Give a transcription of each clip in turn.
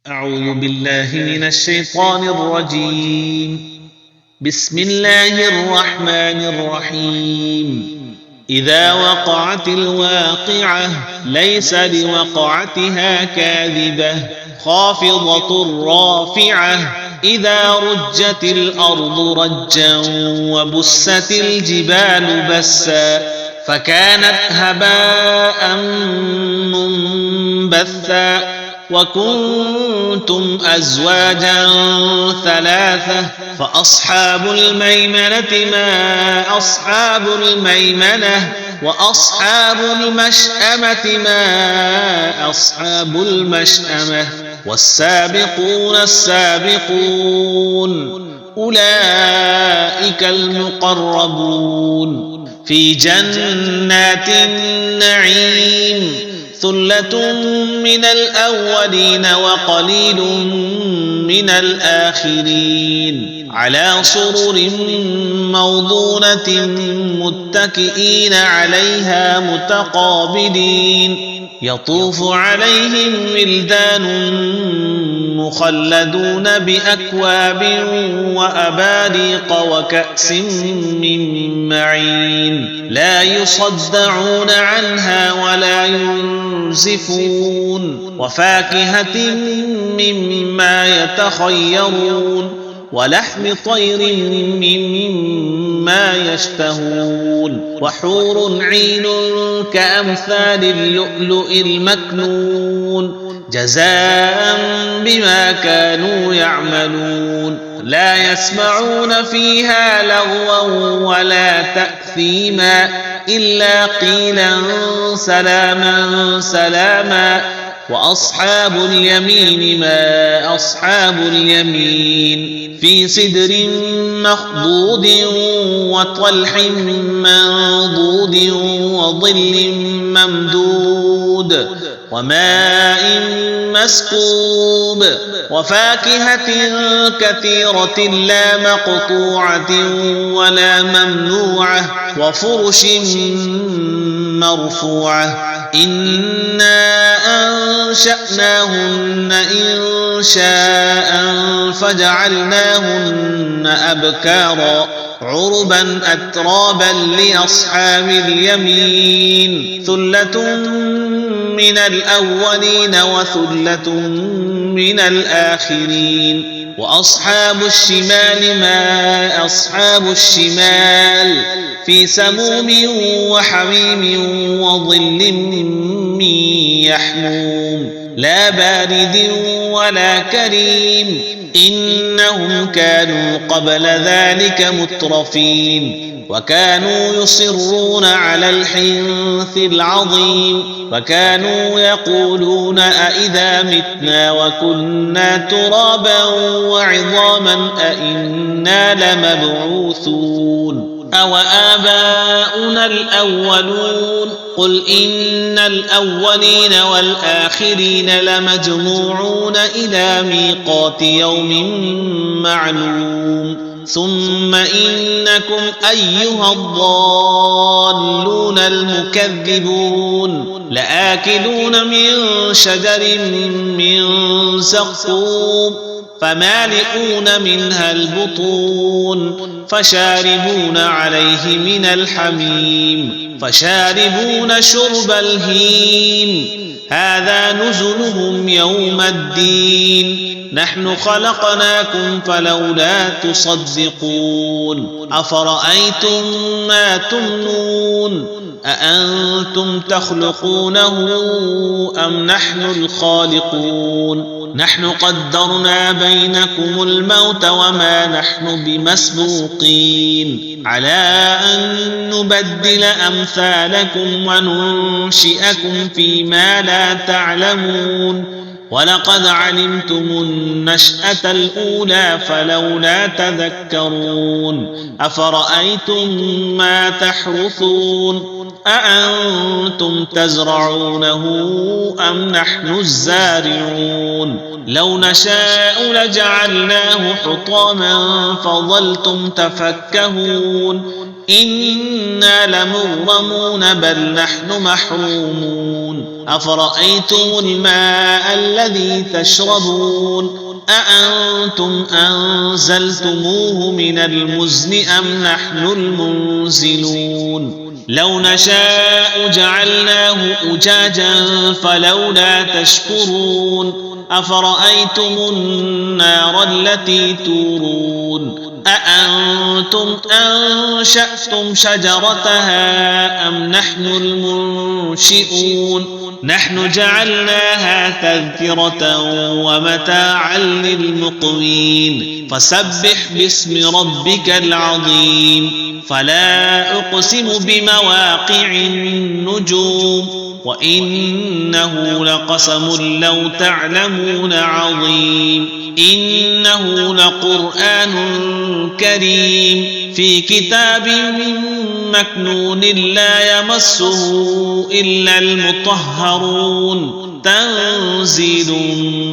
أعوذ بالله من الشيطان الرجيم. بسم الله الرحمن الرحيم. إذا وقعت الواقعة ليس لوقعتها كاذبة خافضة رافعة إذا رجت الأرض رجا وبست الجبال بسا فكانت هباء منبثا وكنتم أزواجا ثلاثة فأصحاب الميمنة ما أصحاب الميمنة وأصحاب المشأمة ما أصحاب المشأمة والسابقون السابقون أولئك المقربون في جنات النعيم ثلة من الأولين وقليل من الآخرين على سرر موضونة متكئين عليها متقابلين يطوف عليهم ولدان مخلدون بأكواب وأباريق وكأس من معين لا يصدعون عنها ولا ينزفون وفاكهة مما يتخيرون ولحم طير مما يشتهون وحور عين كأمثال اللؤلؤ المكنون جزاء بما كانوا يعملون لا يسمعون فيها لغوا ولا تأثيما إلا قيلا سلاما سلاما وأصحاب اليمين ما أصحاب اليمين في سدر مخضود وطلح منضود وظل ممدود وماء مسكوب وفاكهة كثيرة لا مقطوعة ولا ممنوعة وفرش مرفوعة إنا أنشأناهن إنشاء فجعلناهن أبكارا عربا أترابا لأصحاب اليمين ثلة من الأولين وثلة من الآخرين وأصحاب الشمال ما أصحاب الشمال في سموم وحميم وظل من يحموم لا بارد ولا كريم إنهم كانوا قبل ذلك مترفين وكانوا يصرون على الحنث العظيم وكانوا يقولون أئذا متنا وكنا ترابا وعظاما أئنا لمبعوثون أو آباؤنا الأولون قل إن الأولين والآخرين لمجموعون إلى ميقات يوم معلوم ثم إنكم أيها الضالون المكذبون لآكلون من شجر من زقوم فمالئون منها البطون فشاربون عليه من الحميم فشاربون شرب الهيم هذا نزلهم يوم الدين نحن خلقناكم فلولا تصدقون أفرأيتم ما تمنون أأنتم تخلقونه أم نحن الخالقون نحن قدرنا بينكم الموت وما نحن بمسبوقين على أن نبدل أمثالكم وننشئكم فيما لا تعلمون ولقد علمتم النشأة الأولى فلولا تذكرون أفرأيتم ما تحرثون أأنتم تزرعونه أم نحن الزارعون لو نشاء لجعلناه حطاما فظلتم تفكهون إنا لمغرمون بل نحن محرومون أفرأيتم الماء الذي تشربون أأنتم أنزلتموه من المزن أم نحن المنزلون لو نشاء جعلناه أجاجا فلولا تشكرون أفرأيتم النار التي تورون أأنتم أنشأتم شجرتها أم نحن المنشئون نحن جعلناها تذكرة ومتاعا للمقوين فسبح باسم ربك العظيم فلا أقسم بمواقع النجوم وإنه لقسم لو تعلمون عظيم إنه لقرآن كريم في كتاب مكنون لا يمسه إلا المطهرون تنزيل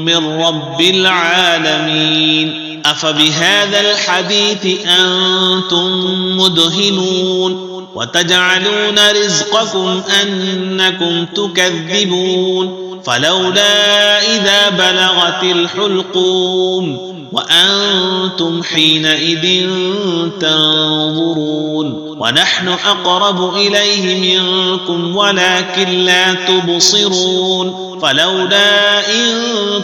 من رب العالمين أفبهذا الحديث أنتم مدهنون وتجعلون رزقكم أنكم تكذبون فلولا إذا بلغت الحلقوم وأنتم حينئذ تنظرون ونحن أقرب إليه منكم ولكن لا تبصرون فلولا إن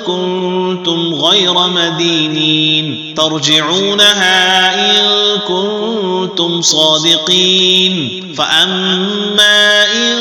كنتم غير مدينين ترجعونها إن كنتم صادقين فأما إن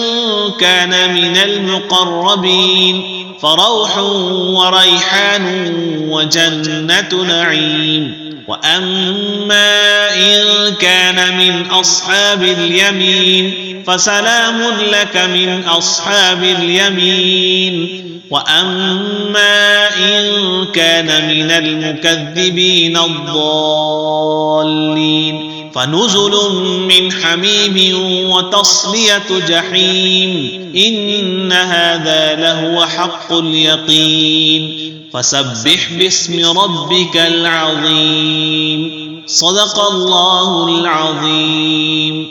كان من المقربين فروح وريحان وجنة نعيم وأما إن كان من أصحاب اليمين فسلام لك من أصحاب اليمين وأما إن كان من المكذبين الضالين فنزل من حميم وتصلية جحيم إن هذا لهو حق اليقين فسبح باسم ربك العظيم صدق الله العظيم.